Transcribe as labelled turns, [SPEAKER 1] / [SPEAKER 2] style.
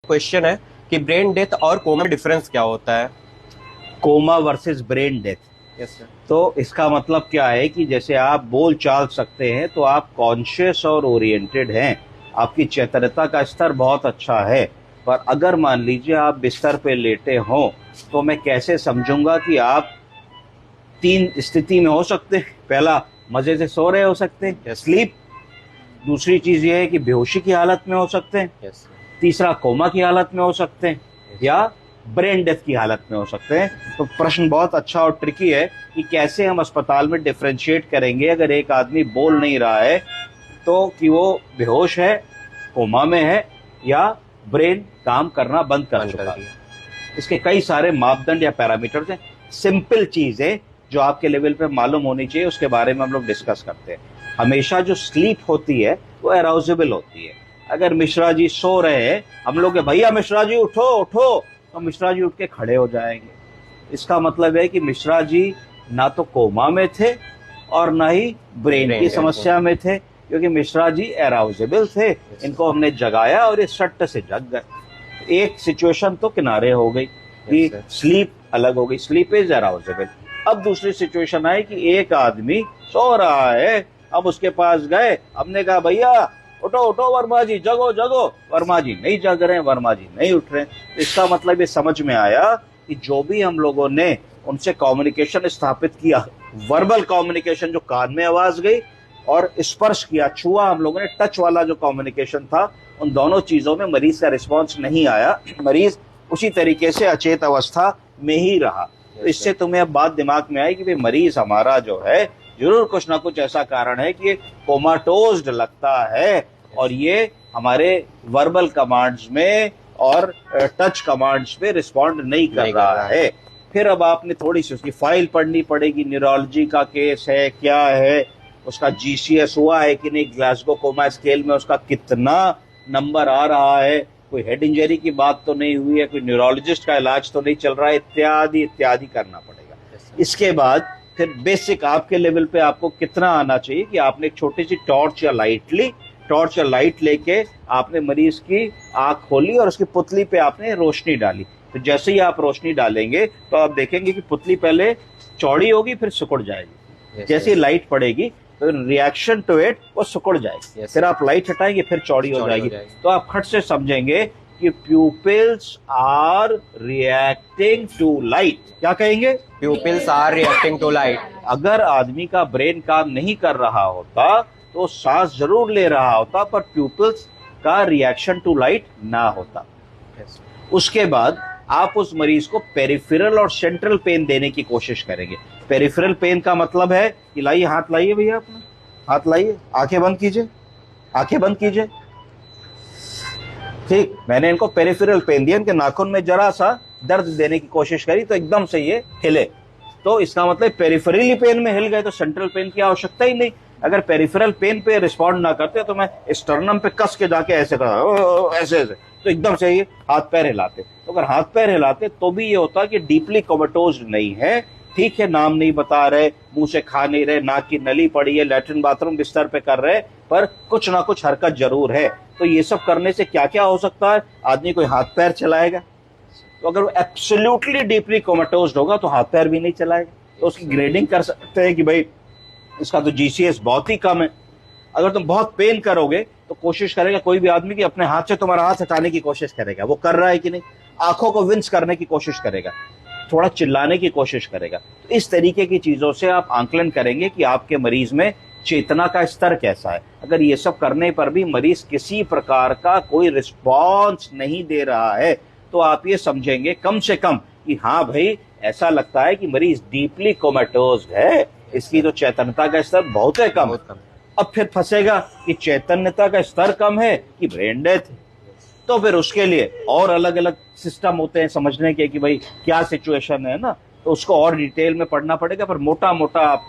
[SPEAKER 1] Question है कि brain death और कोमा में डिफरेंस क्या होता है।
[SPEAKER 2] Coma versus brain death.
[SPEAKER 1] Yes sir.
[SPEAKER 2] तो इसका मतलब क्या है कि जैसे आप बोल चाल सकते हैं तो आप कॉन्शियस और ओरिएंटेड हैं, आपकी चैतन्यता का स्तर बहुत अच्छा है। पर अगर मान लीजिए आप बिस्तर पे लेटे हों तो मैं कैसे समझूंगा कि आप तीन स्थिति में हो सकते हैं। पहला, मजे से सो रहे हो सकते हैं,
[SPEAKER 1] Yes.
[SPEAKER 2] स्लीप। दूसरी चीज ये है कि बेहोशी की हालत में हो सकते हैं।
[SPEAKER 1] यस
[SPEAKER 2] तीसरा, कोमा की हालत में हो सकते हैं, या ब्रेन डेथ की हालत में हो सकते हैं। तो प्रश्न बहुत अच्छा और ट्रिकी है कि कैसे हम अस्पताल में डिफरेंशिएट करेंगे अगर एक आदमी बोल नहीं रहा है तो कि वो बेहोश है, कोमा में है, या ब्रेन काम करना बंद कर चुका है। इसके कई सारे मापदंड या पैरामीटर्स हैं। सिंपल चीजें जो आपके लेवल पे मालूम होनी चाहिए उसके बारे में हम लोग डिस्कस करते हैं। हमेशा जो स्लीप होती है वो अराउजेबल होती है। अगर मिश्रा जी सो रहे हैं, हम लोग भैया मिश्रा जी उठो उठो, तो मिश्रा जी उठ के खड़े हो जाएंगे। इसका मतलब है कि मिश्रा जी ना तो कोमा में थे और ना ही ब्रेन की समस्या में थे, क्योंकि मिश्रा जी अराउजेबल थे। इनको हमने जगाया और ये सट्ट से जग गए। एक सिचुएशन तो किनारे हो गई कि स्लीप अलग हो गई, स्लीप इज अराउजेबल। अब दूसरी सिचुएशन आई कि एक आदमी सो रहा है, अब उसके पास गए, हमने कहा भैया उठो उठो वर्मा जी, जगो जगो। वर्मा जी नहीं जग रहे हैं, वर्मा जी नहीं उठ रहे हैं। इसका मतलब ये समझ में आया कि जो भी हम लोगों ने उनसे कम्युनिकेशन स्थापित किया, वर्बल कम्युनिकेशन जो कान में आवाज गई, और स्पर्श किया, छुआ हम लोगों ने, टच वाला जो कम्युनिकेशन था, उन दोनों चीजों में मरीज का रिस्पॉन्स नहीं आया। मरीज उसी तरीके से अचेत अवस्था में ही रहा। तो इससे तुम्हें अब बात दिमाग में आई कि भाई मरीज हमारा जो है जरूर कुछ ना कुछ ऐसा कारण है कि कोमाटोज्ड लगता है, और ये हमारे वर्बल कमांड्स में और टच कमांड्स में रिस्पॉन्ड नहीं कर रहा है। फिर अब आपने थोड़ी सी उसकी फाइल पढ़नी पड़ेगी, न्यूरोलॉजी का केस है, क्या है, उसका जीसीएस हुआ है कि नहीं, ग्लासगो कोमा स्केल में उसका कितना नंबर आ रहा है, कोई हेड इंजरी की बात तो नहीं हुई है, कोई न्यूरोलॉजिस्ट का इलाज तो नहीं चल रहा है, इत्यादि इत्यादि करना पड़ेगा। इसके बाद फिर बेसिक आपके लेवल पे आपको कितना आना चाहिए कि आपने एक छोटी सी टॉर्च या लाइट ली, टॉर्च या लाइट लेके आपने मरीज की आंख खोली और उसकी पुतली पे आपने रोशनी डाली। तो जैसे ही आप रोशनी डालेंगे तो आप देखेंगे कि पुतली पहले चौड़ी होगी फिर सिकुड़ जाएगी। जैसे ही लाइट पड़ेगी तो रिएक्शन टू इट वो सिकुड़ जाएगी। फिर आप लाइट हटाएंगे फिर चौड़ी हो जाएगी। तो आप खट से समझेंगे कि pupils are reacting to light. क्या कहेंगे?
[SPEAKER 1] Pupils are reacting to light.
[SPEAKER 2] अगर आदमी का ब्रेन काम नहीं कर रहा होता तो सांस जरूर ले रहा होता, पर प्यूपिल्स का रिएक्शन टू लाइट ना होता। उसके बाद आप उस मरीज को पेरिफेरल और सेंट्रल पेन देने की कोशिश करेंगे। पेरिफेरल पेन का मतलब है कि लाइए, हाथ लाइए भैया, अपना हाथ लाइए, आंखें बंद कीजिए, आंखें बंद कीजिए। ठीक, मैंने इनको पेरिफेरल पेन दिया, इनके नाखून में जरा सा दर्द देने की कोशिश करी तो एकदम से ये हिले। तो इसका मतलब पेरिफेरली पेन में हिल गए तो सेंट्रल पेन की आवश्यकता ही नहीं। अगर पेरिफेरल पेन पे रिस्पॉन्ड ना करते तो मैं स्टर्नम पे कस के जाके ऐसे कर, ऐसे ऐसे, तो एकदम से ये हाथ पैर हिलाते। तो अगर हाथ पैर हिलाते तो भी ये होता कि डीपली कोमाटोज्ड नहीं है। ठीक है, नाम नहीं बता रहे, मुंह से खा नहीं रहे, नाक की नली पड़ी है, लैट्रिन बाथरूम बिस्तर पे कर रहे, पर कुछ ना कुछ हरकत जरूर है। तो ये सब करने से क्या क्या हो सकता है? आदमी कोई हाथ पैर चलाएगा, तो अगर वो एब्सोल्युटली डीपली कोमाटोज्ड होगा तो हाथ पैर भी नहीं चलाएगा। तो उसकी ग्रेडिंग कर सकते हैं कि भाई इसका तो जीसीएस बहुत ही कम है। अगर तुम बहुत पेन करोगे तो कोशिश करेगा कोई भी आदमी कि अपने हाथ से तुम्हारा हाथ हटाने की कोशिश करेगा, वो कर रहा है कि नहीं, आंखों को विंस करने की कोशिश करेगा, थोड़ा चिल्लाने की कोशिश करेगा। तो इस तरीके की चीजों से आप आंकलन करेंगे कि आपके मरीज में चेतना का स्तर कैसा है। अगर ये सब करने पर भी मरीज किसी प्रकार का कोई रिस्पॉन्स नहीं दे रहा है तो आप ये समझेंगे कम से कम कि हाँ भाई, ऐसा लगता है कि मरीज डीपली कोमाटोज्ड है, इसकी तो चैतन्यता का स्तर बहुत है कम। अब फिर फंसेगा कि चैतन्यता का स्तर कम है कि ब्रेन डेथ है। तो फिर उसके लिए और अलग अलग सिस्टम होते हैं समझने के कि भाई क्या सिचुएशन है ना, तो उसको और डिटेल में पढ़ना पड़ेगा। पर मोटा मोटा आप